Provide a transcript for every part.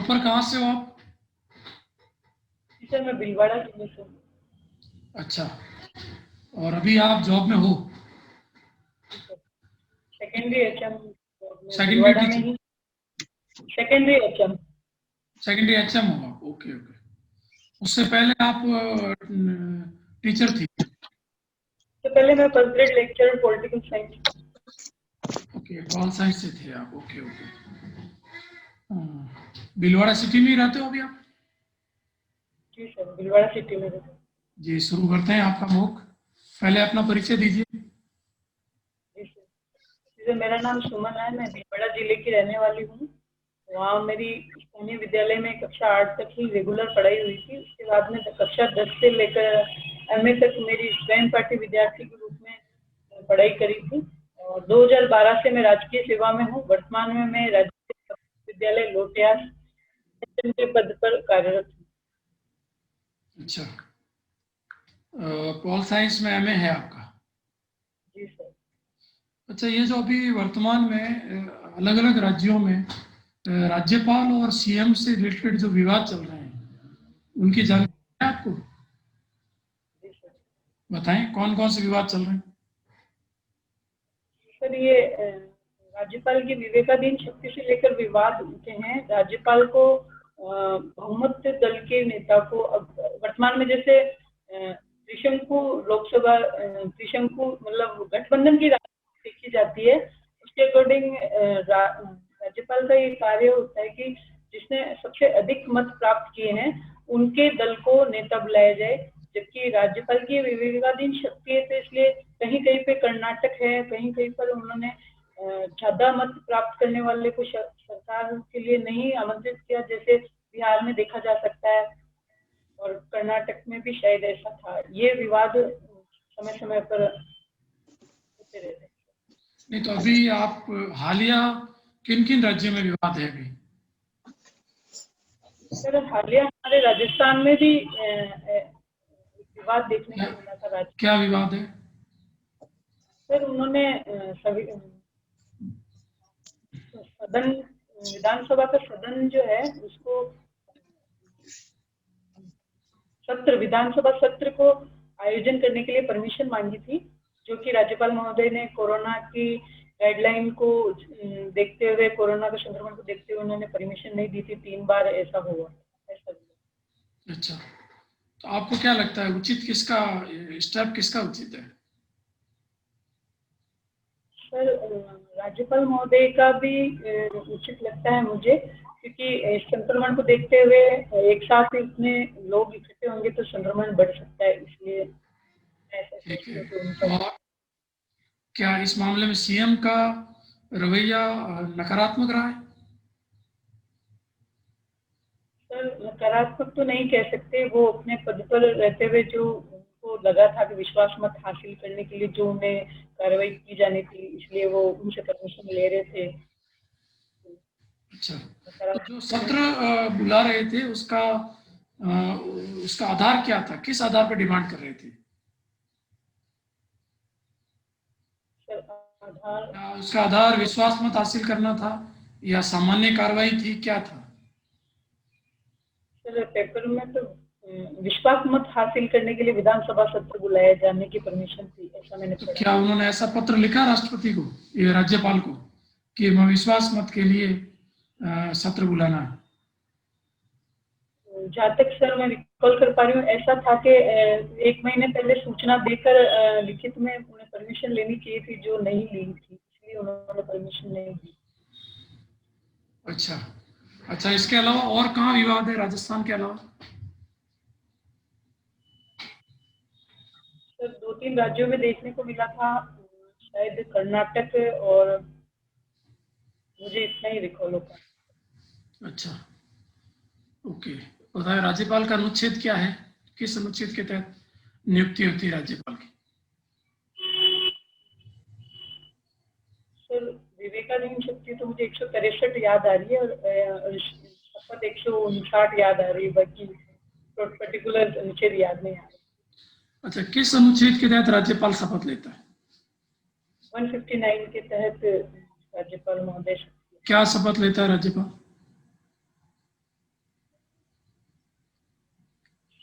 Proper कहाँ से हो आप? जी सर, मैं भीलवाड़ा जिले से हूँ। अच्छा, और अभी आप जॉब में हो? जी सर, सेकेंडरी एचएम में सेकेंडरी भीलवाड़ा में टीचर? ही। Secondary HM. सेकेंडरी एचएम हो आप? Okay okay. उससे पहले आप टीचर थी? तो पहले मैं first grade lecture political science. Okay, pol science से थे आप। Okay okay. भीलवाड़ा सिटी में ही रहते हो अभी आप? जी सर, भीलवाड़ा सिटी में रहती हूँ। जी, शुरू करते हैं आपका मुख। पहले अपना परिचय दीजिए। जी सर, जी सर, मेरा नाम सुमन है, मैं भीलवाड़ा जिले की रहने वाली हूँ। वहाँ मेरी स्थानीय विद्यालय में कक्षा 8 तक ही रेगुलर पढ़ाई हुई थी। उसके बाद में कक्षा 10 से लेकर एमए तक मेरी स्वयं पाठी विद्यार्थी के रूप में पढ़ाई करी थी। और 2012 से मैं राजकीय सेवा में हूँ। वर्तमान में मैं राजकीय विद्यालय लोटियास के पद पर कार्यरत हूँ। अच्छा, पॉल साइंस में एमए है आपका? जी सर। अच्छा, ये जो अभी वर्तमान में अलग अलग राज्यों में राज्यपाल और सीएम से रिलेटेड जो विवाद चल रहे हैं, उनकी जानकारी है आपको? जी सर। बताएं कौन कौन से विवाद चल रहे हैं। सर, ये राज्यपाल की विवेकाधीन शक्ति से लेकर विवाद उठे हैं। राज्यपाल को बहुमत दल के नेता को अब वर्तमान में जैसे त्रिशंकु लोकसभा त्रिशंकु मतलब गठबंधन की राजनीति देखी जाती है। उसके अकॉर्डिंग राज्यपाल का ये कार्य होता है कि जिसने सबसे अधिक मत प्राप्त किए हैं उनके दल को नेता बुलाया जाए। जबकि राज्यपाल की विवेकाधीन शक्ति है, तो इसलिए कहीं कहीं पे कर्नाटक है, कहीं कहीं पर उन्होंने ज्यादा मत प्राप्त करने वाले को सरकार के लिए नहीं आमंत्रित किया, जैसे बिहार में देखा जा सकता है। और कर्नाटक में भी शायद ऐसा था। ये विवाद समय समय पर होते रहते हैं। नहीं तो अभी आप हालिया किन किन राज्यों में विवाद है अभी? सर, हालिया हमारे राजस्थान में भी विवाद देखने क्या को मिला था। क्या विवाद है? सर, उन्होंने सभी सदन विधानसभा का सदन जो है उसको विधानसभा सत्र को आयोजन करने के लिए परमिशन मांगी थी, जो कि राज्यपाल महोदय ने कोरोना की गाइडलाइन को देखते हुए, कोरोना के संक्रमण को देखते हुए उन्होंने परमिशन नहीं दी थी। 3 बार ऐसा हुआ ऐसा हुआ। अच्छा, तो आपको क्या लगता है उचित किसका, स्टेप किसका उचित है? सर, राज्यपाल महोदय का भी उचित लगता है मुझे, क्योंकि इस संक्रमण को देखते हुए एक साथ इतने लोग इकट्ठे होंगे तो संक्रमण बढ़ सकता है, इसलिए मैं ऐसा ठीक सोचती है। हूँ कि उनका। और क्या इस मामले में सीएम का रवैया नकारात्मक रहा है? सर, नकारात्मक तो नहीं कह सकते। वो अपने पद पर रहते हुए जो उनको लगा था कि विश्वास मत हासिल करने के लिए जो उन्हें कार्रवाई की जानी थी, इसलिए वो उनसे परमिशन ले रहे थे। अच्छा, तो जो नकारात्मक तो नहीं। सत्र बुला रहे थे उसका आधार क्या था, किस आधार पर डिमांड कर रहे थे? सर, आधार। क्या उसका आधार विश्वास मत हासिल करना था या सामान्य कार्रवाई थी, क्या था? सर, पेपर में तो विश्वास मत हासिल करने के लिए विधानसभा सत्र बुलाए जाने की परमिशन थी, ऐसा मैंने तो पढ़ा। क्या उन्होंने ऐसा पत्र लिखा राष्ट्रपति को, ये राज्यपाल को, कि मैं विश्वास मत के लिए सत्र बुलाना है? जहाँ तक सर मैं रिकॉल कर पा रही हूँ, ऐसा था कि 1 महीने पहले सूचना देकर लिखित में उन्हें परमिशन लेनी चाहिए थी, जो नहीं ली थी, इसलिए उन्होंने परमिशन नहीं दी। अच्छा अच्छा, इसके अलावा और कहाँ विवाद है राजस्थान के अलावा? सर, 2-3 राज्यों में देखने को मिला था, शायद कर्नाटक, और मुझे इतना ही रिकॉल होगा। अच्छा, ओके। बताए राज्यपाल का अनुच्छेद क्या है, किस अनुच्छेद के तहत नियुक्ति होती है राज्यपाल की? सर, विवेकाधीन शक्ति तो मुझे 163 याद आ रही है, और शपथ 159 याद आ रही है, बाकी पर्टिकुलर अनुच्छेद याद नहीं आ रही। अच्छा, किस अनुच्छेद के तहत राज्यपाल शपथ लेता है? 159 के तहत राज्यपाल महोदय। क्या शपथ लेता है राज्यपाल?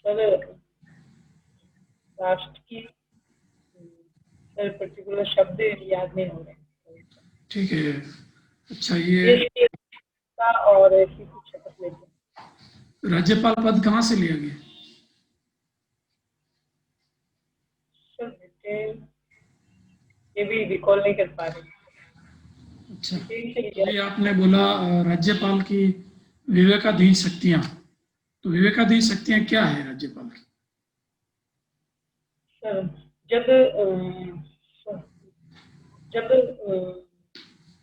सर राष्ट्र की सर पर्टिकुलर शब्द याद नहीं हो रहे। ठीक है। अच्छा, ये देश की एकता और ऐसी कुछ शपथ लेते हैं। राज्यपाल पद कहाँ से लिया गया? सर डिटेल ये भी रिकॉल नहीं कर पा रहे। अच्छा, डिटेल से अभी आपने बोला राज्यपाल की विवेकाधीन शक्तियां, तो विवेकाधीन शक्तियां क्या है राज्यपाल की? सर जब जब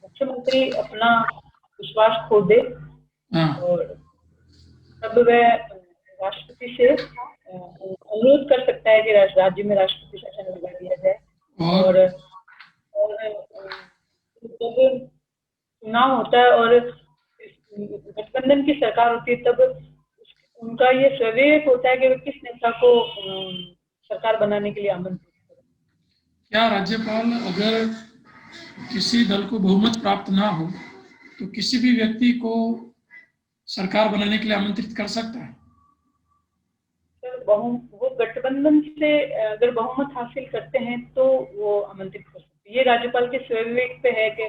मुख्यमंत्री अपना विश्वास खो दे हाँ, और तब वह राष्ट्रपति से अनुरोध कर सकता है कि राज्य में राष्ट्रपति शासन लगा दिया जाए। और और जब चुनाव होता है और गठबंधन की सरकार होती है तब उनका ये स्वविवेक होता है कि वे किस नेता को सरकार बनाने के लिए आमंत्रित करें। क्या राज्यपाल अगर किसी दल को बहुमत प्राप्त ना हो तो किसी भी व्यक्ति को सरकार बनाने के लिए आमंत्रित कर सकता है? सर वो गठबंधन से अगर बहुमत हासिल करते हैं तो वो आमंत्रित कर सकते हैं। ये राज्यपाल के स्वविवेक पे है कि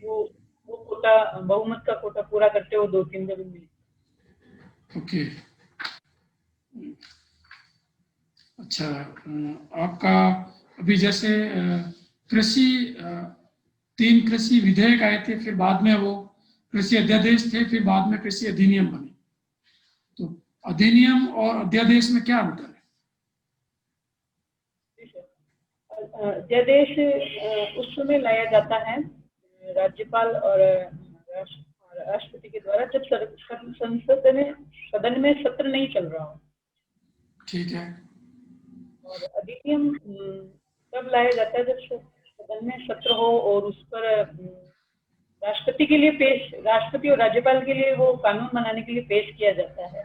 वो कोटा बहुमत का कोटा पूरा करते हो 2-3 जगह मिले। ओके। अच्छा, आपका अभी जैसे कृषि 3 कृषि विधेयक आए थे, फिर बाद में वो कृषि अध्यादेश थे, फिर बाद में कृषि अधिनियम बने, तो अधिनियम और अध्यादेश में क्या अंतर है? अध्यादेश उस समय लाया जाता है राज्यपाल और राष्ट्रपति के द्वारा जब सदन में सत्र नहीं चल रहा हो। ठीक है। और अधिनियम तब लाया जाता है जब सदन में सत्र हो और उस पर राष्ट्रपति के लिए राष्ट्रपति और राज्यपाल के लिए वो कानून बनाने के लिए पेश किया जाता है।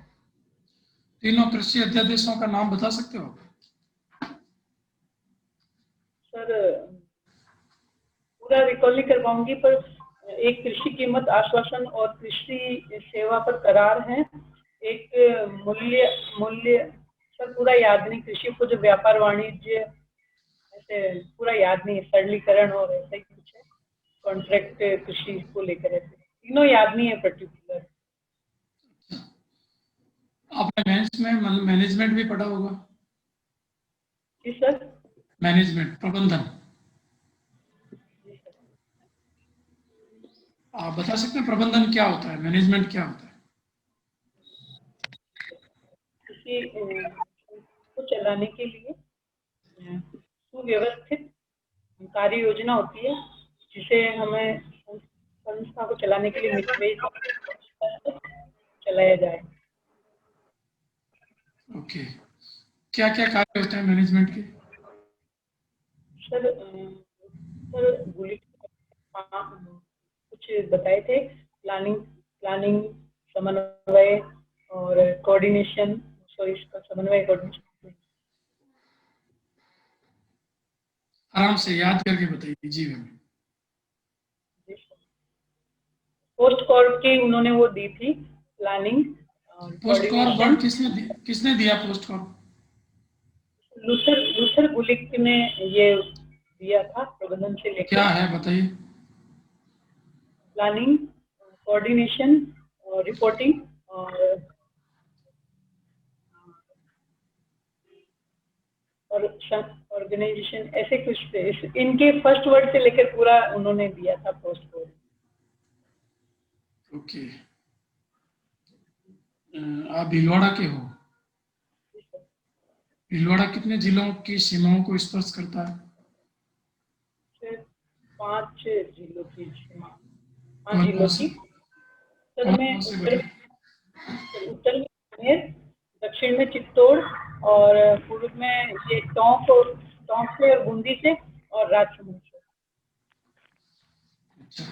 तीनों कृषि अध्यादेशों का नाम बता सकते हो? सर पूरा रिकॉल नहीं कर पाऊंगी पर एक कृषि कीमत आश्वासन और कृषि सेवा पर करार है। एक मूल्य मूल्य सर पूरा याद नहीं, कृषि को जो व्यापार वाणिज्य ऐसे पूरा याद नहीं, सरलीकरण और ऐसा ही कुछ है। कॉन्ट्रैक्ट कृषि को लेकर ऐसे तीनों याद नहीं है पर्टिकुलर। आपने मैनेजमेंट भी पढ़ा होगा? जी सर। मैनेजमेंट, प्रबंधन, आप बता सकते हैं प्रबंधन क्या होता है, मैनेजमेंट क्या होता है? किसी को चलाने के लिए सुव्यवस्थित कार्य योजना होती है जिसे हमें संस्था को चलाने के लिए चलाया जाए। ओके। क्या क्या कार्य होते हैं मैनेजमेंट के? सर सर कुछ बताए थे, प्लानिंग प्लानिंग समन्वय और कोऑर्डिनेशन। सॉरी, इसका समन्वय कोऑर्डिनेशन। आराम से याद करके बताइए जी हमें। पोस्ट कॉर्ड की उन्होंने वो दी थी प्लानिंग और पोस्ट कॉर कोऑर्डिनेशन। वर्ड किसने दिया पोस्ट कॉर? लूथर लूथर गुलिक ने ये दिया था प्रबंधन से क्या लेकर। है बताइए। प्लानिंग, कोऑर्डिनेशन और रिपोर्टिंग और ऑर्गेनाइजेशन ऐसे कुछ थे। इनके फर्स्ट वर्ड से लेकर पूरा उन्होंने दिया था पोस्ट कोड। ओके। आप भीलवाड़ा के हो? भीलवाड़ा कितने जिलों की सीमाओं को स्पर्श करता है? 5 जिलों की सीमा, 5 कौन कौन जिलों से? की। उत्तर कौन कौन में से बताइए? उत्तर में अजमेर, दक्षिण में चित्तौड़ और पूर्व में ये टोंक से और बूंदी से और राजसमंद से। अच्छा,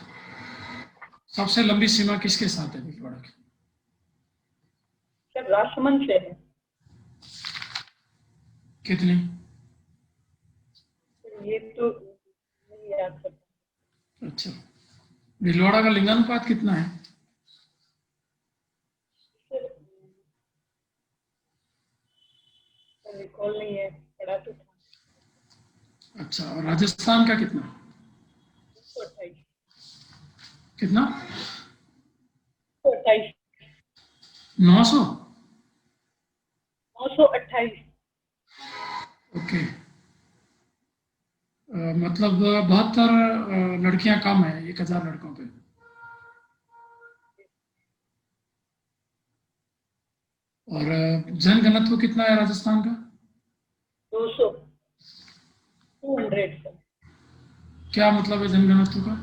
सबसे लंबी सीमा किसके साथ है भीलवाड़ा की? सर राजसमंद से है। कितनी? ये तो नहीं याद करता। अच्छा, भीलवाड़ा का लिंगानुपात कितना है? रिकॉल नहीं है, पढ़ा तो था। अच्छा, और राजस्थान का कितना? 228। कितना? 228। 900? 928। ओके। मतलब 72 लड़कियां कम है 1000 लड़कों पे। और जनघनत्व कितना है राजस्थान का? 200। 200 सर। क्या मतलब है जनघनत्व का?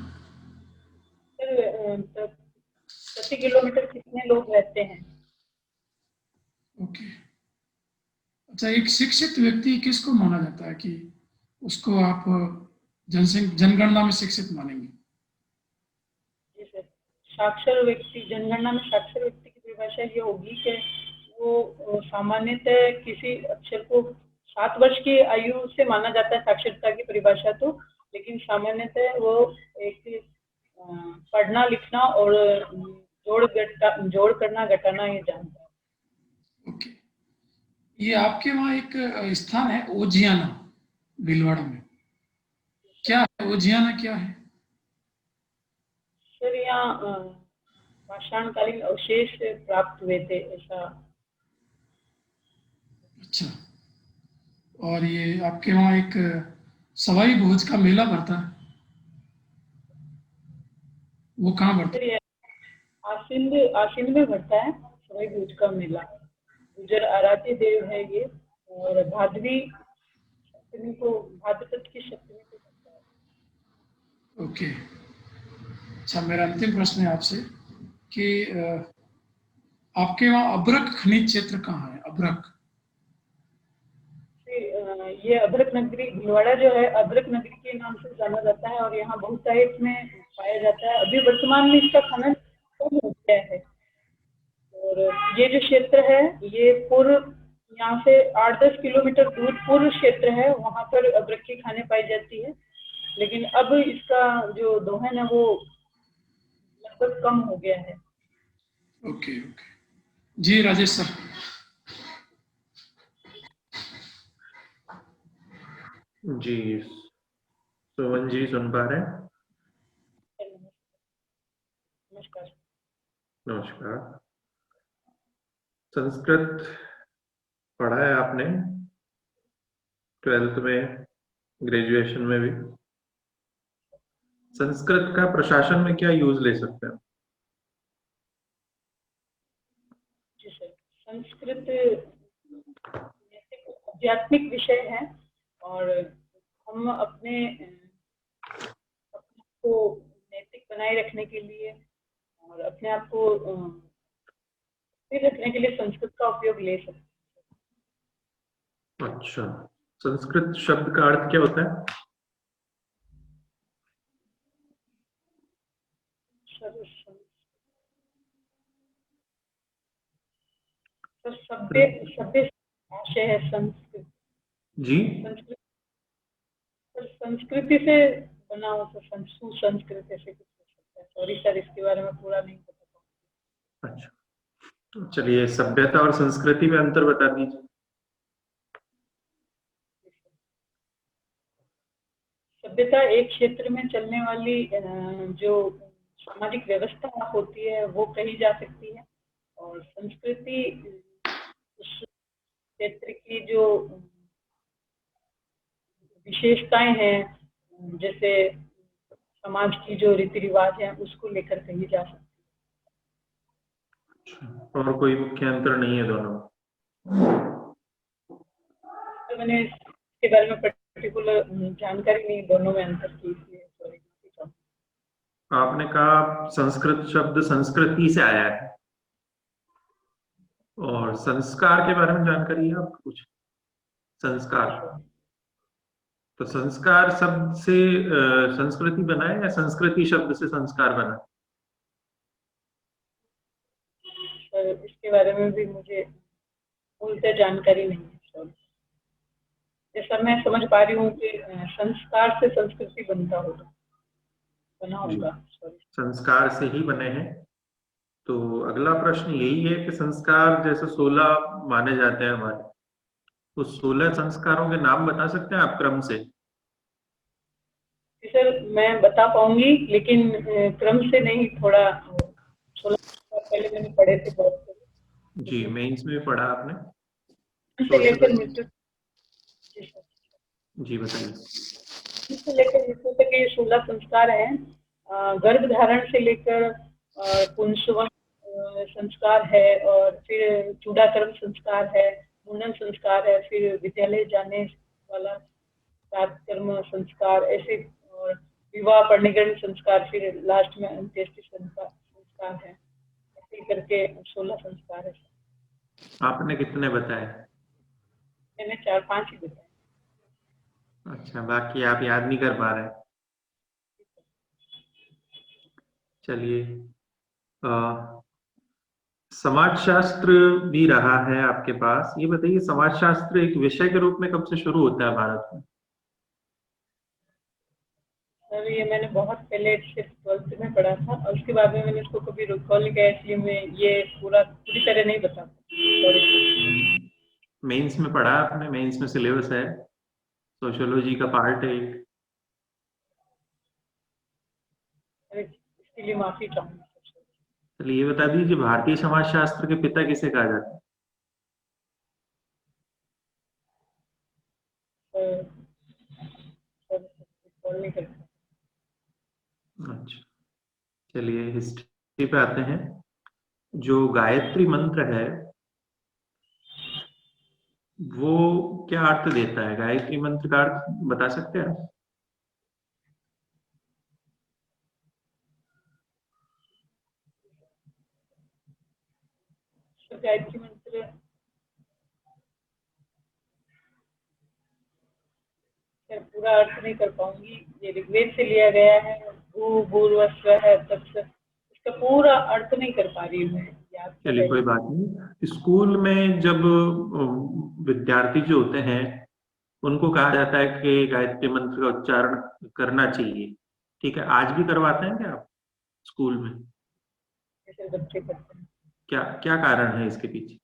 सर, प्रति किलोमीटर कितने लोग रहते हैं? ओके। अच्छा, एक शिक्षित व्यक्ति किसको माना जाता है कि उसको आप जनगणना में शिक्षित मानेंगे? जी सर, साक्षर व्यक्ति, जनगणना में साक्षर व्यक्ति की परिभाषा ये होगी कि वो सामान्यतः किसी अक्षर को 7 वर्ष की आयु से माना जाता है, साक्षरता की परिभाषा तो, लेकिन सामान्यतः वो एक पढ़ना लिखना और जोड़ करना घटाना ये जानता है। ओके। ये आपके वहाँ एक स्थान है ओजियाना, भीलवाड़ा में। क्या है ओजियाना, क्या है? सर यहाँ पाषाणकालीन अवशेष प्राप्त हुए थे, ऐसा। अच्छा। और ये आपके वहाँ एक सवाई भोज का मेला भरता है, वो कहाँ भरता सर ये आसिंद आसिंद में भरता है सवाई भूज का मेला। गुजर आराध्य देव है ये, और भादवी सप्तमी को, भाद्रपद की सप्तमी को भरता है। है? ओके। अच्छा, मेरा अंतिम प्रश्न है आपसे कि आपके वहाँ अभ्रक खनिज क्षेत्र कहाँ है? अभ्रक। ये अभ्रक नगरी, भीलवाड़ा जो है अभ्रक नगरी के नाम से जाना जाता है, और यहाँ बहुत सारे इसमें पाया जाता है। अभी वर्तमान में इसका खनन कम हो गया है, और ये जो क्षेत्र है ये पूर्व, यहाँ से 8-10 किलोमीटर दूर पूर्व क्षेत्र है, वहाँ पर अभ्रक की खानें पाई जाती है, लेकिन अब इसका जो दोहन है वो लगभग कम हो गया है। Okay okay. जी राजेश सर। जी, सुमन जी सुन पा रहे हैं? नमस्कार। नमस्कार। संस्कृत पढ़ा है आपने 12th में, ग्रेजुएशन में भी? संस्कृत का प्रशासन में क्या यूज ले सकते हैं? जी सर, संस्कृत आध्यात्मिक विषय है, और हम अपने को नैतिक बनाए रखने के लिए और अपने आप को स्थिर रखने के लिए संस्कृत का उपयोग ले सकते हैं। अच्छा, संस्कृत शब्द का अर्थ क्या होता है? सभ्य सभ्य आशय है संस्कृत। जी, संस्कृत संस्कृति से बना हो तो सुसंस्कृत ऐसे कुछ हो सकता है। सॉरी सर, इसके बारे में पूरा नहीं पता। अच्छा, चलिए सभ्यता और संस्कृति में अंतर बता दीजिए। सभ्यता एक क्षेत्र में चलने वाली जो सामाजिक व्यवस्था होती है वो कही जा सकती है, और संस्कृति उस क्षेत्र की जो विशेषताएं हैं, जैसे समाज की जो रीति रिवाज है उसको लेकर कही जा सकती अच्छा, और कोई मुख्य अंतर नहीं है दोनों? है। मैंने इसके बारे में पर्टिकुलर जानकारी नहीं दोनों में अंतर की, इसलिए सॉरी। आपने कहा संस्कृत शब्द संस्कृति से आया है, और संस्कार के बारे में जानकारी है आपको कुछ? संस्कार, तो संस्कार शब्द से संस्कृति बना है या संस्कृति शब्द से संस्कार बना? सर इसके बारे में भी मुझे मूलतः जानकारी नहीं है, सॉरी। जैसा मैं समझ पा रही हूँ कि संस्कार से संस्कृति बना होगा, सॉरी। संस्कार से ही बने हैं। तो अगला प्रश्न यही है कि संस्कार जैसे 16 माने जाते हैं हमारे, तो 16 संस्कारों के नाम बता सकते हैं आप क्रम से? जी सर, मैं बता पाऊंगी, लेकिन क्रम से नहीं, थोड़ा 16 पहले मैंने पढ़े थे बहुत पहले, जी, इसलिए मेंस में भी पढ़ा आपने से लेकर सोशल? मृत्यु। जी सर, जी बताइए। से लेकर मृत्यु तक ये 16 संस्कार हैं। गर्भ धारण से लेकर पुंसवन संस्कार है, और फिर चूड़ाकर्म संस्कार है, मुंडन संस्कार है, फिर विद्यालय जाने वाला कर्म संस्कार, ऐसे, और विवाह परिणीकरण संस्कार, फिर लास्ट में अंत्येष्टि संस्कार है। ऐसे ही करके 16 संस्कार है। आपने कितने बताए? मैंने 4-5 ही बताए। अच्छा, बाकी आप याद नहीं कर पा रहे? चलिए, समाजशास्त्र भी रहा है आपके पास, ये बताइए समाजशास्त्र एक विषय के रूप में कब से शुरू होता है भारत में? सर ये मैंने बहुत पहले सिर्फ 12th में पढ़ा था, और उसके बाद में मैंने इसको कभी रिकॉल नहीं किया, इसलिए मैं ये पूरी तरह नहीं बता सॉरी। मेंस में पढ़ा आपने? मेंस में सिलेबस है, सोशियोलॉजी का पार्ट है एक। इसके लिए माफी चाहूंगी। चलिए ये बता दीजिए, भारतीय समाजशास्त्र के पिता किसे कहा जाता है? रिकॉल नहीं कर सकता। अच्छा, चलिए हिस्ट्री पे आते हैं। जो गायत्री मंत्र है वो क्या अर्थ देता है? गायत्री मंत्र का अर्थ बता सकते हैं आप? गायत्री मंत्र मैं पूरा अर्थ नहीं कर पाऊंगी, ये ऋग्वेद से लिया गया है, भू भूर्भुवस्सुः तत्सत्, इसका पूरा अर्थ नहीं कर पा रही हूँ मैं, याद कर चलिए रही कोई हूँ। बात नहीं। स्कूल में जब विद्यार्थी जो होते हैं उनको कहा जाता है कि गायत्री मंत्र का उच्चारण करना चाहिए, ठीक है, आज भी करवाते हैं क्या आप स्कूल में? जैसे बच्चे करते हैं। क्या क्या कारण है इसके पीछे?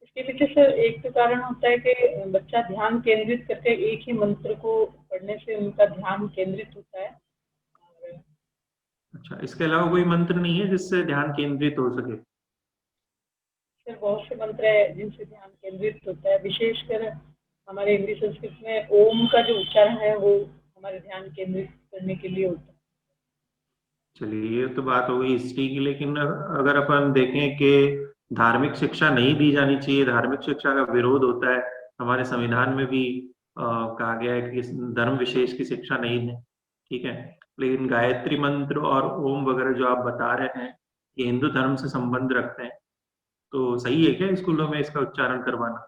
इसके पीछे सर एक तो कारण होता है कि बच्चा ध्यान केंद्रित करके एक ही मंत्र को पढ़ने से उनका ध्यान केंद्रित होता है। और अच्छा, इसके अलावा कोई मंत्र नहीं है जिससे ध्यान केंद्रित हो सके? सर बहुत से मंत्र है जिनसे ध्यान केंद्रित होता है, विशेषकर हमारे हिंदी संस्कृत में ओम का जो उच्चारण है वो हमारे ध्यान केंद्रित करने के लिए होता है। चलिए ये तो बात हो गई हिस्ट्री की, लेकिन अगर अपन देखें कि धार्मिक शिक्षा नहीं दी जानी चाहिए, धार्मिक शिक्षा का विरोध होता है, हमारे संविधान में भी कहा गया है कि धर्म विशेष की शिक्षा नहीं है, ठीक है, लेकिन गायत्री मंत्र और ओम वगैरह जो आप बता रहे हैं ये हिंदू धर्म से संबंध रखते हैं, तो सही है क्या स्कूलों में इसका उच्चारण करवाना?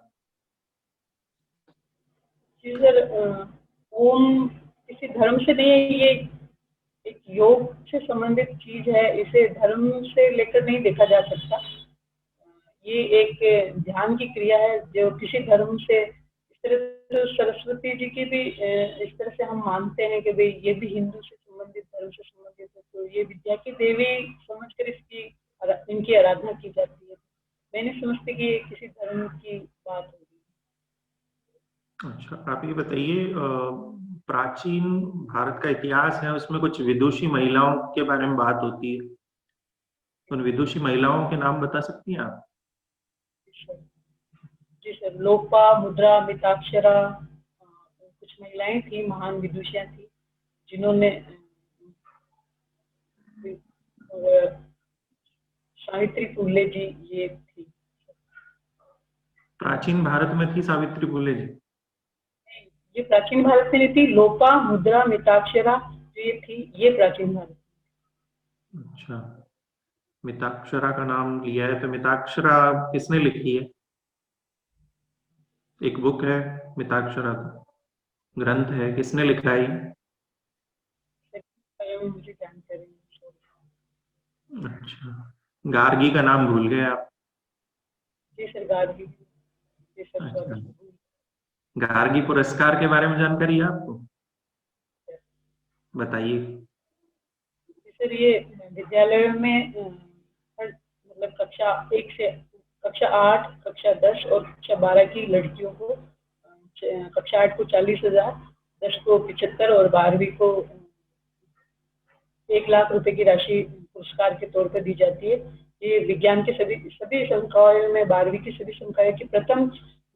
जी सर, ओम किसी धर्म से नहीं है, ये एक योग से संबंधित चीज है, इसे धर्म से लेकर नहीं देखा जा सकता। ये एक ध्यान की क्रिया है जो किसी धर्म से, इस तरह से सरस्वती जी की भी इस तरह से हम मानते हैं कि भाई ये भी हिंदू से संबंधित, धर्म से संबंधित है, तो ये विद्या की देवी समझकर इनकी आराधना की जाती है। मैं नहीं समझती कि ये किसी धर्म की बात होगी। अच्छा, आप ये बताइए, प्राचीन भारत का इतिहास है उसमें कुछ विदुषी महिलाओं के बारे में बात होती है, उन विदुषी महिलाओं के नाम बता सकती हैं आप? जी सर, लोपा, मुद्रा, मिताक्षरा, कुछ महिलाएं थी, महान विदुषियां थी जिन्होंने, और सावित्री फुले जी ये थी। प्राचीन भारत में थी सावित्री फुले जी? ये प्राचीन भारत में नहीं थी, लोपा, मुद्रा, मिताक्षरा जो ये थी ये प्राचीन भारत। अच्छा, मिताक्षरा का नाम लिया है, तो मिताक्षरा किसने लिखी है? एक बुक है मिताक्षरा का, ग्रंथ है, किसने लिखा है? मुझे जानकारी नहीं। अच्छा, गार्गी का नाम भूल गए आप? जी सर, गार्गी, जी सर अच्छा, सॉरी। गार्गी पुरस्कार के बारे में जानकारी है आपको? बताइए। सर ये विद्यालयों में हर मतलब कक्षा 1 से कक्षा 8, कक्षा 10 और कक्षा 12 की लड़कियों को कक्षा 8 को 40,000, 10 को 75 और 12वीं को 1 लाख रुपए की राशि पुरस्कार के तौर पर दी जाती है। ये विज्ञान के सभी संकायों में 12वीं की सभी संकायों की प्रथम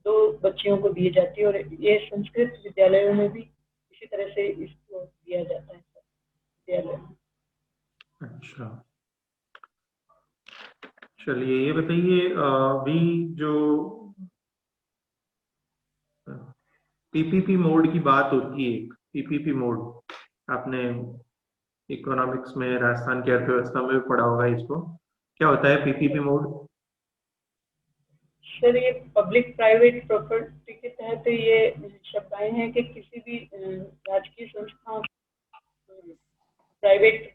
2 बच्चियों को दी जाती है और ये संस्कृत विद्यालयों में भी इसी तरह से इसको दिया जाता है विद्यालय में। अच्छा, चलिए ये बताइए, अभी जो पीपीपी मोड की बात होती है, पीपीपी मोड आपने इकोनॉमिक्स में, राजस्थान की अर्थव्यवस्था में भी पढ़ा होगा इसको, क्या होता है पीपीपी मोड? सर ये पब्लिक प्राइवेट प्रॉपर्टी के तहत ये शब्द आए हैं कि किसी भी राजकीय संस्था प्राइवेट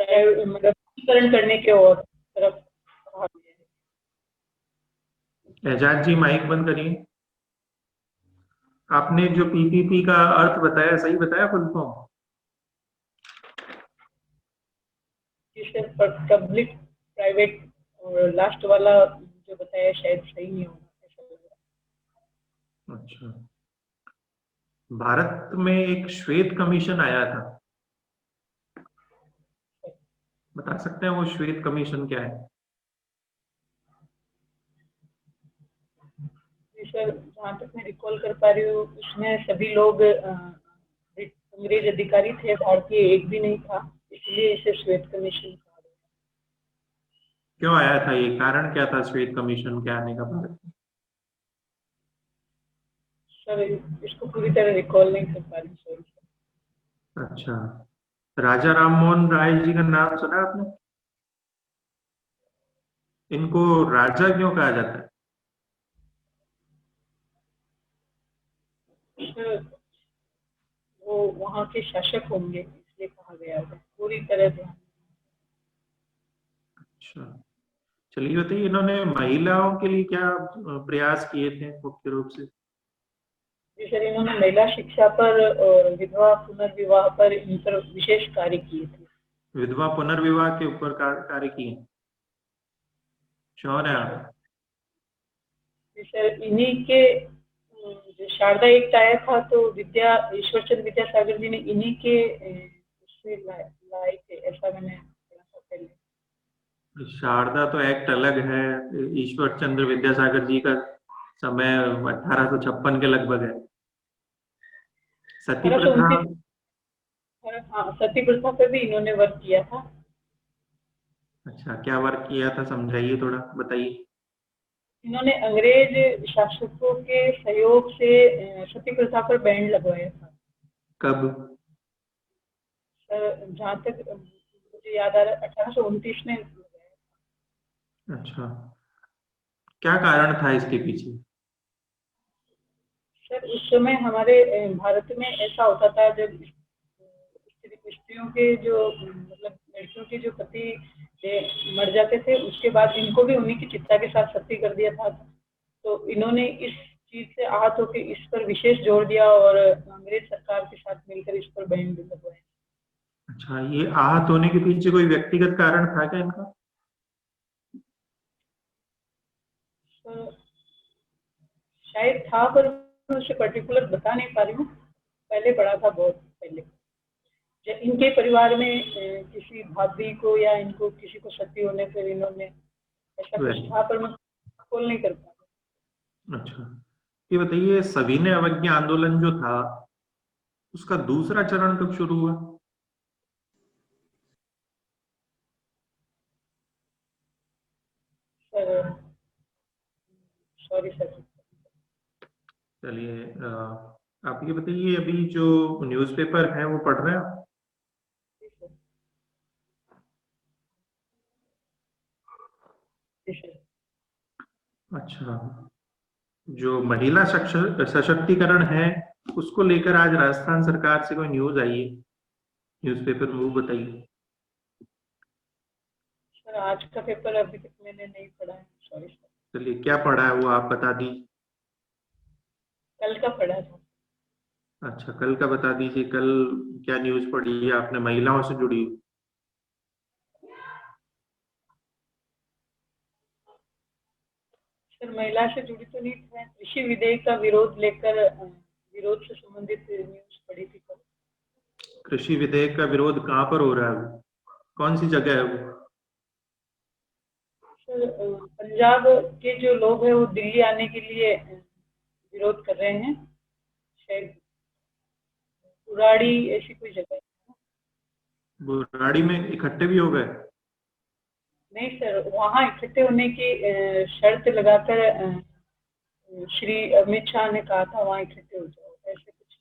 मतलब एकीकरण करने के और तरफ कहा गया है। एजाज जी माइक बंद करिए। आपने जो पीपीपी का अर्थ बताया सही बताया फुल फॉर्म? पब्लिक प्राइवेट और लास्ट वाला जो बताया शायद सही नहीं होगा ऐसा लग रहा है। अच्छा, भारत में एक श्वेत कमीशन आया था, बता सकते हैं वो श्वेत कमीशन क्या है? सर जहाँ तक मैं रिकॉल कर पा रही हूँ उसमें सभी लोग अंग्रेज अधिकारी थे, भारतीय एक भी नहीं था, इसलिए इसे श्वेत कमीशन कहा गया। क्यों आया था, ये कारण क्या था श्वेत कमीशन के आने का भारत में? सर इसको पूरी तरह रिकॉल नहीं कर पा रही, सॉरी। अच्छा, राजा राम मोहन राय जी का नाम सुना आपने? इनको राजा क्यों कहा जाता है? सर वो वहाँ के शासक होंगे इसलिए कहा गया है, पूरी तरह ध्यान। अच्छा, चलिए बताइए, इन्होंने महिलाओं के लिए क्या प्रयास किए थे मुख्य रूप से? जी सर, इन्होंने महिला शिक्षा पर और विधवा पुनर्विवाह पर इन पर विशेष कार्य किए थे। विधवा पुनर्विवाह के ऊपर कार्य किए, श्योर है आप? जी सर, इन्हीं के जो शारदा एक्ट आया था तो ईश्वरचंद्र विद्यासागर जी ने इन्हीं के उससे लाए थे, ऐसा मैंने पढ़ा था पहले। शारदा तो एक्ट अलग है, ईश्वर चंद्र विद्यासागर जी का समय 1856 के लगभग है। सती प्रथा? 1829। हाँ, सती प्रथा पर भी इन्होंने वर्क किया था। अच्छा, क्या वर्क किया था, समझाइए थोड़ा, बताइए। इन्होंने अंग्रेज शासकों के सहयोग से सती प्रथा पर बैन लगवाया था। कब? सर जहाँ तक मुझे याद आ रहा है 1829 में लगाया। अच्छा, क्या कारण था इसके पीछे? सर उस समय हमारे भारत में ऐसा होता था जब स्त्रियों के जो मतलब लड़कियों के जो पति मर जाते थे उसके बाद इनको भी उन्हीं की चिता के साथ सती कर दिया था, तो इन्होंने इस चीज से आहत होकर इस पर विशेष जोर दिया और अंग्रेज सरकार के साथ मिलकर इस पर बैन भी लगवाया। अच्छा, ये आहत होने के पीछे कोई व्यक्तिगत कारण था क्या इनका? शायद था पर मैं उसे पर्टिकुलर बता नहीं पा रही हूँ, पहले पढ़ा था बहुत पहले। जब इनके परिवार में किसी भाभी को या इनको किसी को सती होने पर इन्होंने ऐसा कुछ था पर मैं खोल नहीं कर पा रही। अच्छा, ये बताइए, सविनय अवज्ञा आंदोलन जो था उसका दूसरा चरण कब शुरू हुआ? Sir sorry sir. चलिए, आप ये बताइए, अभी जो न्यूज़पेपर है वो पढ़ रहे हैं आप? अच्छा, जो महिला सशक्तिकरण है उसको लेकर आज राजस्थान सरकार से कोई न्यूज आई है न्यूज़पेपर में, वो बताइए। सर आज का पेपर अभी तक मैंने नहीं पढ़ा है, सॉरी सर। चलिए, क्या पढ़ा है वो आप बता दीजिए। कल का पढ़ा था। अच्छा, कल का बता दीजिए, कल क्या न्यूज पढ़ी है आपने महिलाओं से जुड़ी हुई? सर महिला से जुड़ी तो नहीं है, कृषि विधेयक का विरोध लेकर विरोध से संबंधित न्यूज पड़ी थी कल। कृषि विधेयक का विरोध कहाँ पर हो रहा है, कौन सी जगह है वो? सर पंजाब के जो लोग हैं वो दिल्ली आने के लिए विरोध कर रहे हैं, शायद उराड़ी ऐसी कोई जगह है। बुराड़ी में इकट्ठे भी हो गए? नहीं सर, वहाँ इकट्ठे होने की शर्त लगाकर श्री अमित शाह ने कहा था वहाँ इकट्ठे हो जाओ, ऐसे कुछ।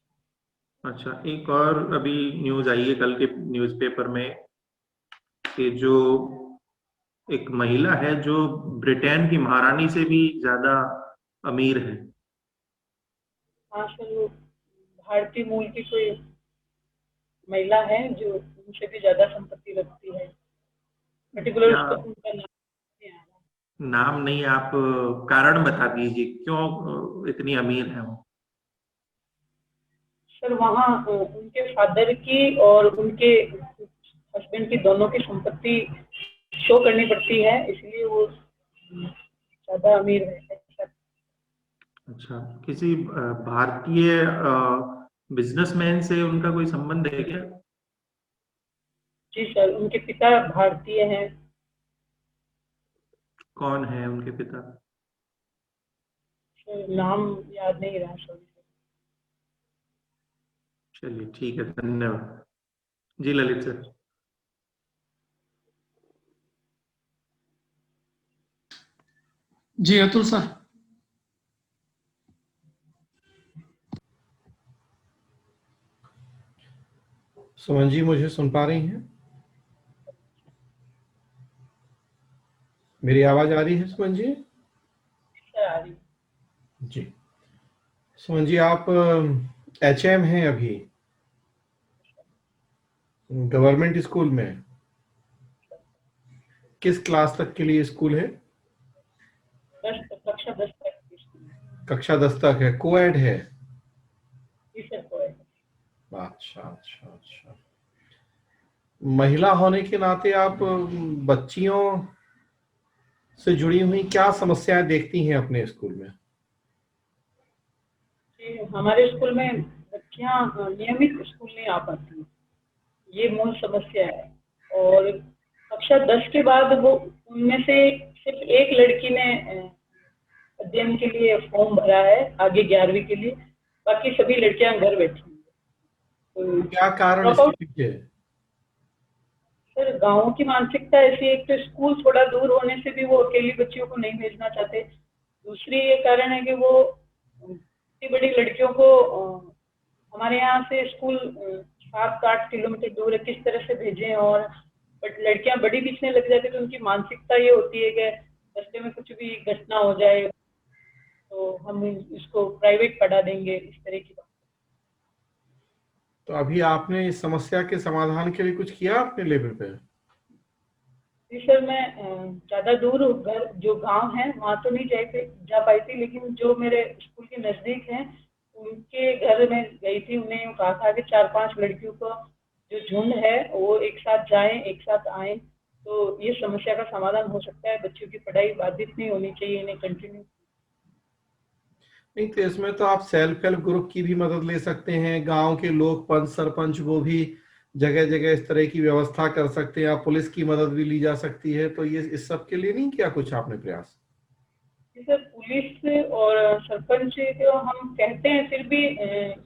अच्छा, एक और अभी न्यूज आई है कल के न्यूज़पेपर में कि जो एक महिला है जो ब्रिटेन की महारानी से भी ज्यादा अमीर है। हाँ सर, वो भारतीय मूल की कोई महिला है जो उनसे भी ज्यादा संपत्ति रखती है, पर्टिकुलर क्या उसका उनका नाम नहीं आ रहा। नाम नहीं, आप कारण बता दीजिए क्यों इतनी अमीर है वो? सर वहाँ उनके फादर की और उनके हस्बैंड की दोनों की संपत्ति शो करनी पड़ती है, इसलिए वो ज्यादा अमीर है ऐसा। अच्छा, किसी भारतीय बिजनेसमैन से उनका कोई संबंध है क्या? जी सर, उनके पिता भारतीय हैं। कौन है उनके पिता? सर नाम याद नहीं रहा सर। चलिए ठीक है, धन्यवाद जी। ललित सर। जी अतुल सर। सुमन जी मुझे सुन पा रही हैं? मेरी आवाज आ रही है सुमन जी? सर आ रही। जी सुमन जी, आप HM हैं अभी गवर्नमेंट स्कूल में? किस क्लास तक के लिए स्कूल है? कक्षा 10 तक की स्कूल। कक्षा 10 तक है, कोएड है? जी सर कोएड। अच्छा अच्छा अच्छा। महिला होने के नाते आप बच्चियों से जुड़ी हुई क्या समस्याएं देखती हैं अपने स्कूल में? जी, हमारे स्कूल में बच्चियां नियमित स्कूल नहीं आ पाती, ये मूल समस्या है। और कक्षा 10 के बाद वो उनमें से सिर्फ एक लड़की ने अध्ययन के लिए फॉर्म भरा है आगे 11वीं के लिए, बाकी सभी लड़कियां घर बैठी हैं। तो क्या कारण ड्रॉप इसके आउट। पीछे? सर गाँव की मानसिकता ऐसी है, एक तो स्कूल थोड़ा दूर होने से भी वो अकेली बच्चियों को नहीं भेजना चाहते। दूसरी ये कारण है कि वो इतनी बड़ी लड़कियों को हमारे यहाँ से स्कूल 7-8 किलोमीटर दूर है, किस तरह से भेजें। और बट लड़कियां बड़ी दिखने लग जाती है तो उनकी मानसिकता ये होती है कि रास्ते में कुछ भी घटना हो जाए तो हम इसको प्राइवेट पढ़ा देंगे, इस तरह की बात। तो अभी आपने इस समस्या के समाधान के लिए कुछ किया अपने लेवल पे? जी सर, मैं ज़्यादा दूर घर जो गांव है वहाँ तो नहीं जा पाई थी, लेकिन जो मेरे स्कूल के नज़दीक हैं उनके घर में गई थी। उन्हें यूँ कहा था कि 4-5 लड़कियों का जो झुंड है वो एक साथ जाएं, एक साथ आएं, तो ये समस्या का समाधान हो सकता है। बच्चों की पढ़ाई बाधित नहीं होनी चाहिए, इन्हें कंटिन्यू। नहीं तो इसमें तो आप सेल्फ हेल्प ग्रुप की भी मदद ले सकते हैं, गांव के लोग, पंच सरपंच, वो भी जगह जगह इस तरह की व्यवस्था कर सकते हैं। आप पुलिस की मदद भी ली जा सकती है। तो ये इस सब के लिए नहीं किया कुछ आपने प्रयास? सर पुलिस और सरपंच को हम कहते हैं, फिर भी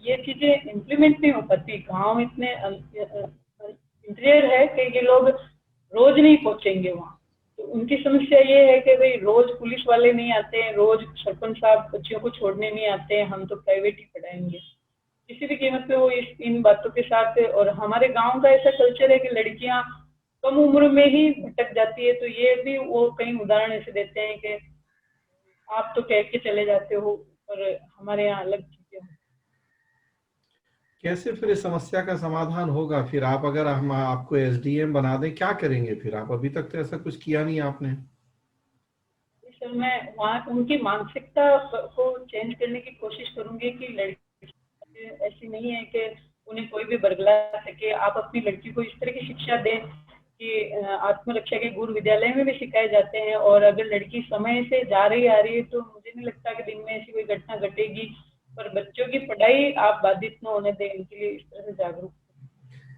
ये चीजें इम्प्लीमेंट नहीं हो पाती। गांव इतने इंटीरियर है कि ये लोग रोज नहीं पहुंचेंगे वहाँ। तो उनकी समस्या ये है कि भाई रोज पुलिस वाले नहीं आते हैं, रोज सरपंच साहब बच्चियों को छोड़ने नहीं आते हैं, हम तो प्राइवेट ही पढ़ाएंगे किसी भी कीमत पे। वो इन बातों के साथ। और हमारे गांव का ऐसा कल्चर है कि लड़कियां कम उम्र में ही भटक जाती है, तो ये भी वो कई उदाहरण ऐसे देते हैं कि आप तो कह के चले जाते हो पर हमारे यहाँ अलग चीजें हैं। कैसे फिर इस समस्या का समाधान होगा? फिर आप, अगर हम आपको SDM बना दें, क्या करेंगे फिर आप? अभी तक तो ऐसा कुछ किया नहीं आपने। सर मैं वहाँ उनकी मानसिकता को चेंज करने की कोशिश करूंगी कि लड़की ऐसी नहीं है कि उन्हें कोई भी बरगला सके। आप अपनी लड़की को इस तरह की शिक्षा दें कि आत्मरक्षा के गुर विद्यालय में भी सिखाए जाते हैं, और अगर लड़की समय से जा रही आ रही है तो मुझे नहीं लगता कि दिन में ऐसी कोई घटना घटेगी। पर बच्चों की पढ़ाई आप बाधित न होने दें, इनके लिए इस तरह से जागरूक।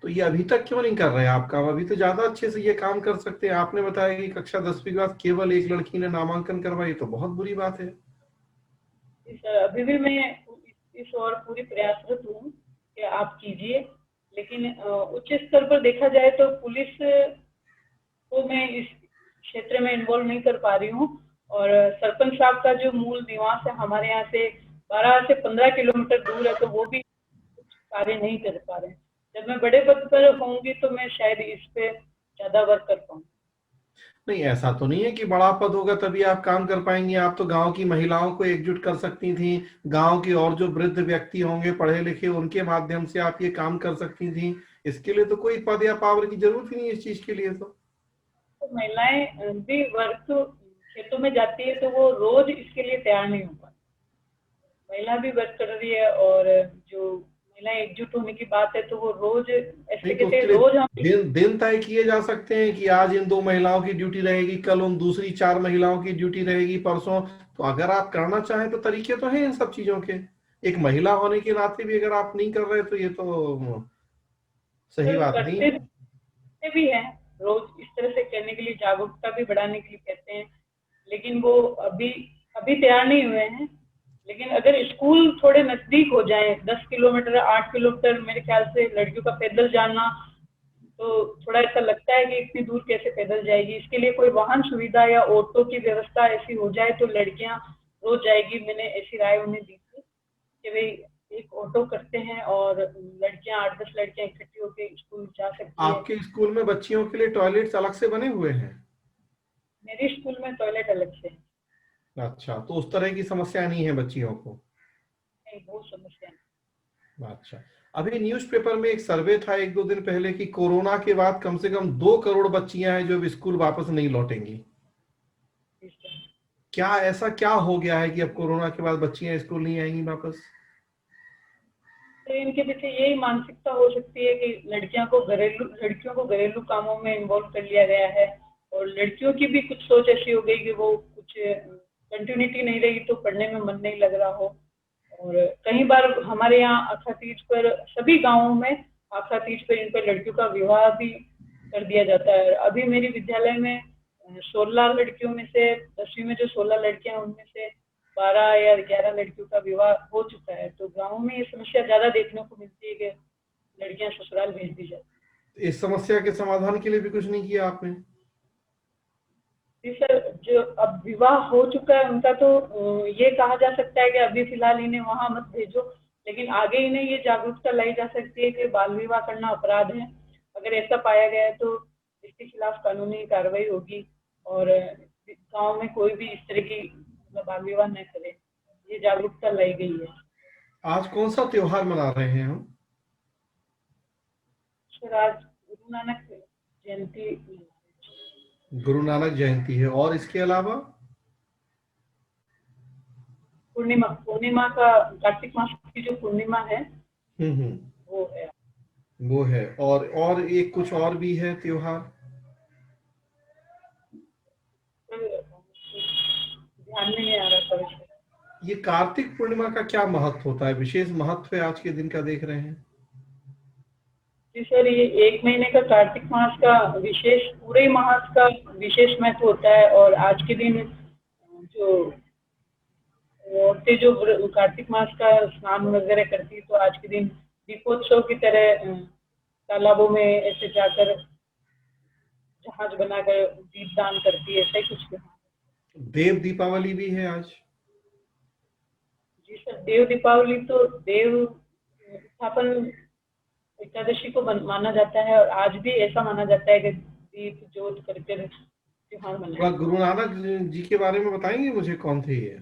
तो ये अभी तक क्यों नहीं कर रहे हैं आप काम? अभी तो ज्यादा अच्छे से ये काम कर सकते हैं। आपने बताया कि कक्षा 10वीं के बाद केवल एक लड़की ने नामांकन करवाई, तो बहुत बुरी बात है। अभी भी मैं इस और पूरी प्रयासरत हूँ कि आप कीजिए, लेकिन उच्च स्तर पर देखा जाए तो पुलिस को मैं इस क्षेत्र में इन्वॉल्व नहीं कर पा रही हूँ, और सरपंच साहब का जो मूल निवास है हमारे यहाँ से 12 से 15 किलोमीटर दूर है, तो वो भी कुछ कार्य नहीं कर पा रहे हैं। जब मैं बड़े पद पर होंगी तो मैं शायद इस पे ज्यादा वर्क कर पाऊँ। नहीं, ऐसा तो नहीं है कि बड़ा पद होगा तभी आप काम कर पाएंगी। आप तो गांव की महिलाओं को एकजुट कर सकती थी, गांव के और जो वृद्ध व्यक्ति होंगे पढ़े लिखे, उनके माध्यम से आप ये काम कर सकती थी। इसके लिए तो कोई पद या पावर की जरूरत ही नहीं है इस चीज के लिए। तो महिलाएं भी वर्क खेतों में जाती है तो वो रोज इसके लिए तैयार नहीं हो पाती। महिला भी वर्क कर रही है, और जो महिलाएं एकजुट होने की बात है तो वो रोज ऐसे नहीं, तो कहते हैं, उसके लिए रोज हम दिन तय किए जा सकते हैं कि आज इन 2 महिलाओं की ड्यूटी रहेगी, कल उन दूसरी 4 महिलाओं की ड्यूटी रहेगी, परसों। तो अगर आप करना चाहें तो तरीके तो हैं इन सब चीजों के। एक महिला होने के नाते भी अगर आप नहीं कर रहे तो ये तो सही बात नहीं है। करते भी हैं, रोज इस तरह से करने के लिए, जागरूकता भी बढ़ाने के लिए कहते हैं, लेकिन वो अभी अभी तैयार नहीं हुए हैं। लेकिन अगर स्कूल थोड़े नजदीक हो जाए, 10 किलोमीटर 8 किलोमीटर मेरे ख्याल से लड़कियों का पैदल जाना, तो थोड़ा ऐसा लगता है कि इतनी दूर कैसे पैदल जाएगी। इसके लिए कोई वाहन सुविधा या ऑटो की व्यवस्था ऐसी हो जाए तो लड़कियां रोज जाएगी। मैंने ऐसी राय उन्हें दी थी कि भाई एक ऑटो करते हैं और लड़कियां 8-10 लड़कियां इकट्ठी होकर स्कूल जा सकती है। आपके स्कूल में बच्चियों के लिए टॉयलेट्स अलग से बने हुए हैं? मेरे स्कूल में टॉयलेट अलग से है। अच्छा, तो उस तरह की समस्या नहीं है बच्चियों को? नहीं, बहुत समस्या है। अच्छा, अभी न्यूज़पेपर में एक सर्वे था 1-2 दिन पहले कि कोरोना के बाद कम से कम 2 करोड़ बच्चियां हैं जो अब स्कूल वापस नहीं लौटेंगी। क्या ऐसा क्या हो गया है कि अब कोरोना के बाद बच्चियां स्कूल नहीं आएंगी वापस? तो इनके पीछे यही मानसिकता हो सकती है कि लड़कियों को घरेलू कामों में इन्वॉल्व कर लिया गया है, और लड़कियों की भी कुछ सोच ऐसी हो गई कि वो कुछ कंटिन्यूटी नहीं रही तो पढ़ने में मन नहीं लग रहा हो। और कई बार हमारे यहाँ आखा तीज पर, सभी गांवों में आखा तीज पर इन पर लड़कियों का विवाह भी कर दिया जाता है। अभी मेरी विद्यालय में 16 लड़कियों में से 10वीं में जो 16 लड़कियां, उनमें से 12 या 11 लड़कियों का विवाह हो चुका है। तो गाँव में ये समस्या ज्यादा देखने को मिलती है कि लड़कियां ससुराल भेज दी जाती। इस समस्या के समाधान के लिए भी कुछ नहीं किया आपने? जी सर, जो अब विवाह हो चुका है उनका तो ये कहा जा सकता है कि अभी फिलहाल इन्हें वहां मत भेजो, लेकिन आगे इन्हें ये जागरूकता लाई जा सकती है कि बाल विवाह करना अपराध है। अगर ऐसा पाया गया है तो इसके खिलाफ कानूनी कार्रवाई होगी, और गांव में कोई भी इस तरह की बाल विवाह न करे, ये जागरूकता लाई गई है। आज कौन सा त्योहार मना रहे हैं हम? सर, आज गुरु नानक जयंती। गुरु नानक जयंती है, और इसके अलावा? पूर्णिमा का, कार्तिक मास की जो पूर्णिमा है वो है। वो है, और एक कुछ और भी है त्योहार? ध्यान में नहीं आ रहा था वैसे। ये कार्तिक पूर्णिमा का क्या महत्व होता है, विशेष महत्व है आज के दिन का देख रहे हैं? जी सर, ये 1 महीने का कार्तिक मास का विशेष, पूरे मास का विशेष महत्व होता है। और आज के दिन जो औरतें जो कार्तिक मास का स्नान वगैरह करती, तो आज के दिन दीपोत्सव की तरह तालाबों में ऐसे जाकर जहाज बनाकर दीपदान करती है, ऐसा ही कुछ। देव दीपावली भी है आज? जी सर, देव दीपावली तो देव स्थापन एकादशी को माना जाता है, और आज भी ऐसा माना जाता है कि दीप ज्योत करके त्योहार मनाया। गुरु नानक जी के बारे में बताएंगे मुझे, कौन थे ये?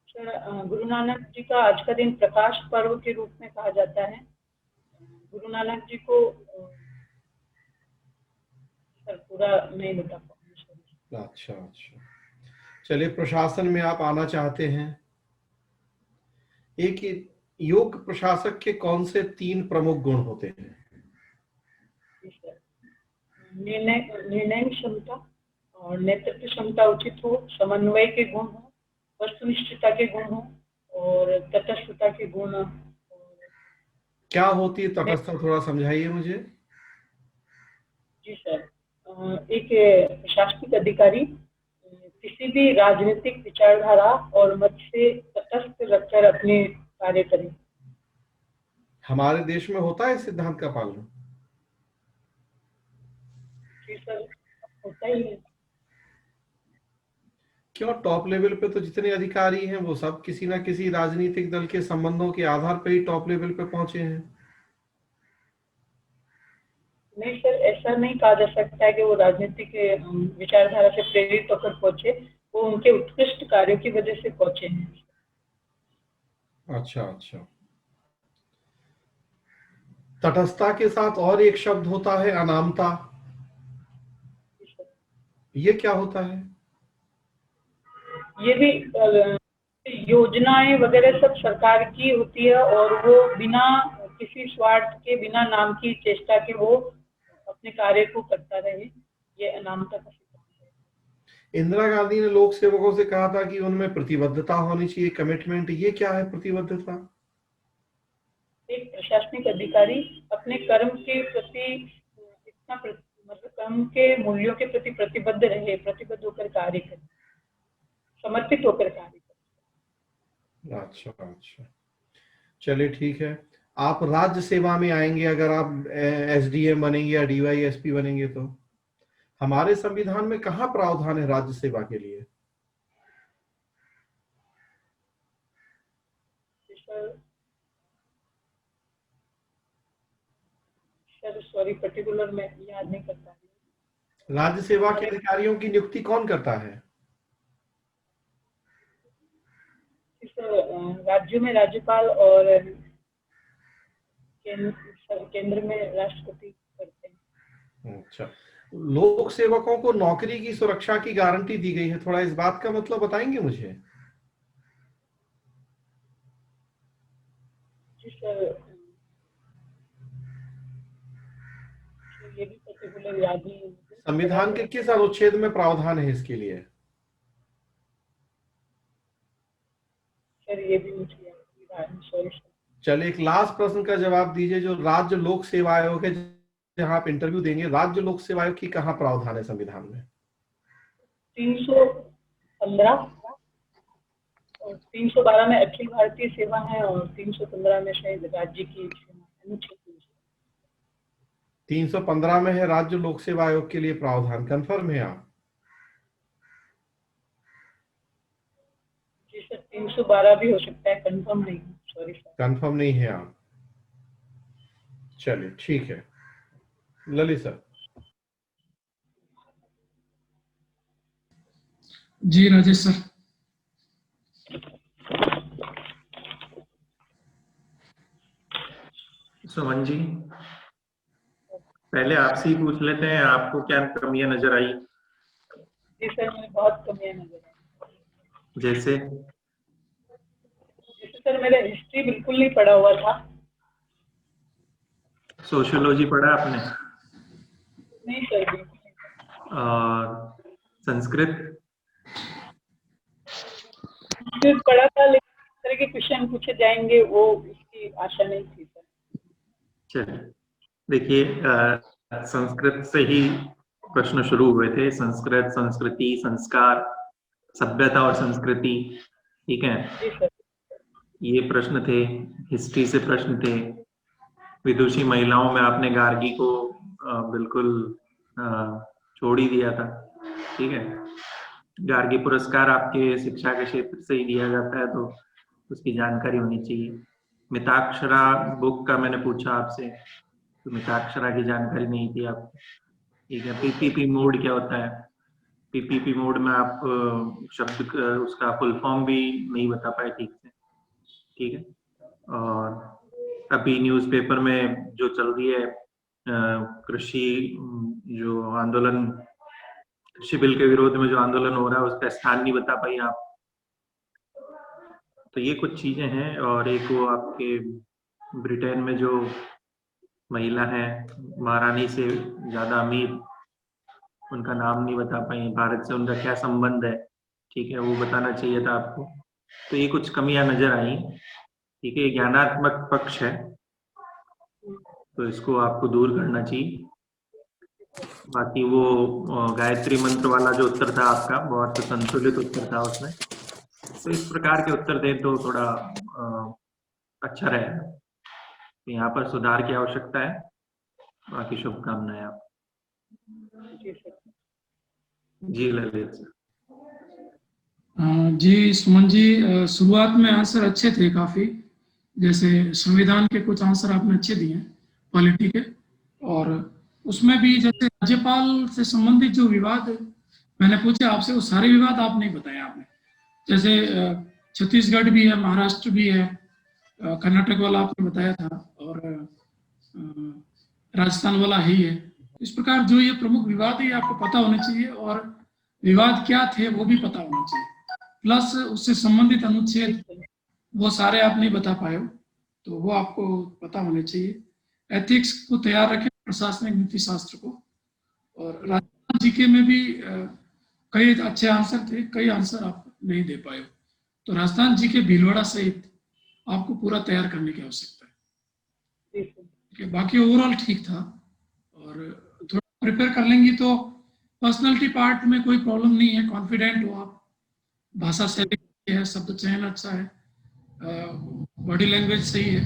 सर, गुरु नानक जी का आज का दिन प्रकाश पर्व के रूप में कहा जाता है। गुरु नानक जी को सर पूरा नहीं बता पाऊंगा। अच्छा, चलिए, प्रशासन में आप आना चाहते हैं। एक योग्य प्रशासक के कौन से 3 प्रमुख गुण होते हैं? निर्णय क्षमता और नेतृत्व क्षमता उचित हो, समन्वय के गुण हो, वस्तुनिष्ठता के गुण हो और तटस्थता के गुण हो। क्या होती है तटस्थता, थोड़ा समझाइए मुझे। जी सर, एक प्रशासनिक अधिकारी किसी भी राजनीतिक विचारधारा और मत से तटस्थ रखकर अपने कार्य करें। हमारे देश में होता है इस सिद्धांत का पालन? जी सर, होता ही है। क्यों? टॉप लेवल पे तो जितने अधिकारी हैं वो सब किसी ना किसी राजनीतिक दल के संबंधों के आधार पर ही टॉप लेवल पे पहुंचे हैं। नहीं सर, ऐसा नहीं कहा जा सकता है कि वो राजनीतिक विचारधारा से प्रेरित होकर पहुंचे, वो उनके उत्कृष्ट कार्यों की वजह से पहुंचे हैं। अच्छा अच्छा। तटस्थता के साथ और एक शब्द होता है अनामता, ये क्या होता है? ये भी योजनाएं वगैरह सब सरकार की होती है और वो बिना किसी स्वार्थ के, बिना नाम की चेष्टा के वो अपने कार्य को करता रहे, ये अनामता का सिद्धांत है। इंदिरा गांधी ने लोक सेवकों से कहा था कि उनमें प्रतिबद्धता होनी चाहिए, कमिटमेंट, ये क्या है प्रतिबद्धता? एक प्रशासनिक अधिकारी अपने कर्म के प्रति इतना मतलब कर्म के मूल्यों के प्रति प्रतिबद्ध रहे, प्रतिबद्ध होकर कार्य करे, समर्पित होकर कार्य करे। अच्छा अच्छा, चलिए ठीक है। आप राज्य सेवा में आएंगे अगर आप एसडीएम बनेंगे या डीवाईएसपी बनेंगे तो। हमारे संविधान में कहाँ प्रावधान है राज्य सेवा के लिए? सर सॉरी, पर्टिकुलर मैं याद नहीं करता। राज्य सेवा के अधिकारियों की नियुक्ति कौन करता है? राज्यों में राज्यपाल और केंद्र में राष्ट्रपति करते हैं। अच्छा, लोक सेवकों को नौकरी की सुरक्षा की गारंटी दी गई है, थोड़ा इस बात का मतलब बताएंगे मुझे? जी सर, ये भी पर्टिकुलर याद नहीं है। संविधान के किस अनुच्छेद में प्रावधान है इसके लिए? सर ये भी मुझे याद नहीं, सॉरी सर। चलिए एक लास्ट प्रश्न का जवाब दीजिए। जो राज्य लोक सेवा आयोग है जहां आप इंटरव्यू देंगे, राज्य लोक सेवा आयोग की कहाँ प्रावधान है संविधान में? 315 और 312 में अखिल भारतीय सेवा है और 315 में शायद राज्य की सेवा। 315 में है राज्य लोक सेवा आयोग के लिए प्रावधान। कंफर्म है आप? जी सर, 312 भी हो सकता है, कंफर्म नहीं, सॉरी सर। कंफर्म नहीं है आप? चलिए ठीक है। ललित सर। जी राजेश सर। सुमन जी, पहले आपसे ही पूछ लेते हैं, आपको क्या कमियां नजर आई? जी सर, मुझे बहुत कमियां नजर आई। जैसे सर मैंने हिस्ट्री बिल्कुल नहीं पढ़ा हुआ था। सोशियोलॉजी पढ़ा आपने? नहीं सर, बिल्कुल नहीं। और संस्कृत? संस्कृत पढ़ा था लेकिन इस तरह के क्वेश्चन पूछे जाएंगे वो इसकी आशा नहीं थी सर। चलिए देखिए, संस्कृत से ही प्रश्न शुरू हुए थे। संस्कृत, संस्कृति, संस्कार, सभ्यता और संस्कृति, ठीक है, जी सर। ये प्रश्न थे। हिस्ट्री से प्रश्न थे। विदुषी महिलाओं में आपने गार्गी को बिल्कुल छोड़ ही दिया था, ठीक है। गार्गी पुरस्कार आपके शिक्षा के क्षेत्र से ही दिया जाता है, तो उसकी जानकारी होनी चाहिए। मिताक्षरा बुक का मैंने पूछा आपसे, तो मिताक्षरा की जानकारी नहीं थी आपको, ठीक है। पीपीपी मोड क्या होता है? पीपीपी मोड में आप शब्द उसका फुल फॉर्म भी नहीं बता पाए ठीक से, ठीक है। और अभी न्यूज़पेपर में जो चल रही है कृषि जो आंदोलन, कृषि बिल के विरोध में जो आंदोलन हो रहा है, उसका स्थान नहीं बता पाई आप। तो ये कुछ चीजें हैं। और एक वो आपके ब्रिटेन में जो महिला है, महारानी से ज्यादा अमीर, उनका नाम नहीं बता पाई, भारत से उनका क्या संबंध है, ठीक है, वो बताना चाहिए था आपको। तो ये कुछ कमियां नजर आई, ठीक है, ज्ञानात्मक पक्ष है, तो इसको आपको दूर करना चाहिए। बाकी वो गायत्री मंत्र वाला जो उत्तर था आपका, बहुत संतुलित उत्तर था उसमें, तो इस प्रकार के उत्तर दें तो थोड़ा अच्छा रहेगा। तो यहाँ पर सुधार की आवश्यकता है। बाकी शुभकामनाएं आप। जी सर। जी ललित सर। जी सुमन जी, शुरुआत में आंसर अच्छे थे काफी, जैसे संविधान के कुछ आंसर आपने अच्छे दिए पॉलिटी के, और उसमें भी जैसे राज्यपाल से संबंधित जो विवाद मैंने पूछे आपसे, वो सारे विवाद आप नहीं बताए आपने। जैसे छत्तीसगढ़ भी है, महाराष्ट्र भी है, कर्नाटक वाला आपने बताया था, और राजस्थान वाला ही है। इस प्रकार जो ये प्रमुख विवाद है आपको पता होने चाहिए, और विवाद क्या थे वो भी पता होना चाहिए, प्लस उससे संबंधित अनुच्छेद वो सारे आप नहीं बता पाए हो, तो वो आपको पता होने चाहिए। एथिक्स को तैयार रखें, प्रशासनिक नीति शास्त्र को। और राजस्थान जीके में भी कई अच्छे आंसर थे, कई आंसर आप नहीं दे पाए हो, तो राजस्थान जीके भीलवाड़ा सहित आपको पूरा तैयार करने की आवश्यकता है। बाकी ओवरऑल ठीक था, और थोड़ा प्रिपेयर कर लेंगी तो पर्सनालिटी पार्ट में कोई प्रॉब्लम नहीं है, कॉन्फिडेंट हो आप, भाषा शैली है, शब्द चयन अच्छा है, बॉडी लैंग्वेज सही है,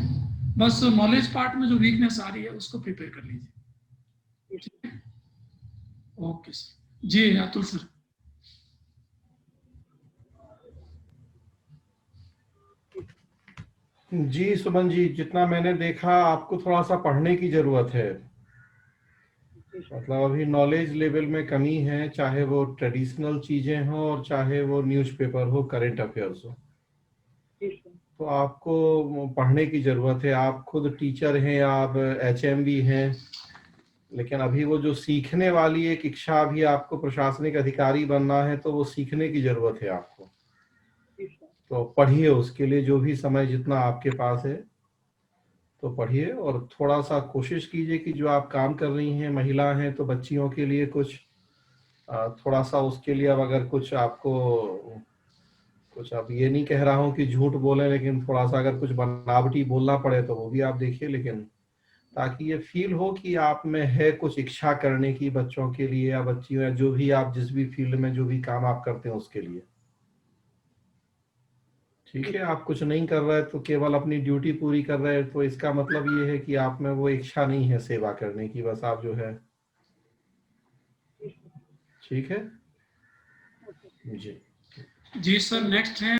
बस नॉलेज पार्ट में जो वीकनेस आ रही है उसको प्रिपेयर कर लीजिए। ठीक है, ओके सर। जी अतुल सर। जी सुमन जी, जितना मैंने देखा आपको थोड़ा सा पढ़ने की जरूरत है। मतलब अभी नॉलेज लेवल में कमी है, चाहे वो ट्रेडिशनल चीजें हो और चाहे वो न्यूज़पेपर हो, करंट अफेयर्स हो, तो आपको पढ़ने की जरूरत है। आप खुद टीचर हैं, आप HM भी हैं, लेकिन अभी वो जो सीखने वाली एक इच्छा भी आपको, प्रशासनिक अधिकारी बनना है, तो वो सीखने की जरूरत है आपको। तो पढ़िए, उसके लिए जो भी समय जितना आपके पास है तो पढ़िए, और थोड़ा सा कोशिश कीजिए कि जो आप काम कर रही हैं, महिला हैं तो बच्चियों के लिए कुछ थोड़ा सा उसके लिए, अब अगर कुछ आपको कुछ, अब ये नहीं कह रहा हूँ कि झूठ बोले, लेकिन थोड़ा सा अगर कुछ बनावटी बोलना पड़े तो वो भी आप देखिए, लेकिन ताकि ये फील हो कि आप में है कुछ इच्छा करने की, बच्चों के लिए या बच्चियों, या जो भी आप जिस भी फील्ड में जो भी काम आप करते हैं उसके लिए। ठीक है, आप कुछ नहीं कर रहे तो केवल अपनी ड्यूटी पूरी कर रहे हैं, तो इसका मतलब ये है कि आप में वो इच्छा नहीं है सेवा करने की, बस आप जो है। ठीक है जी। जी सर, नेक्स्ट है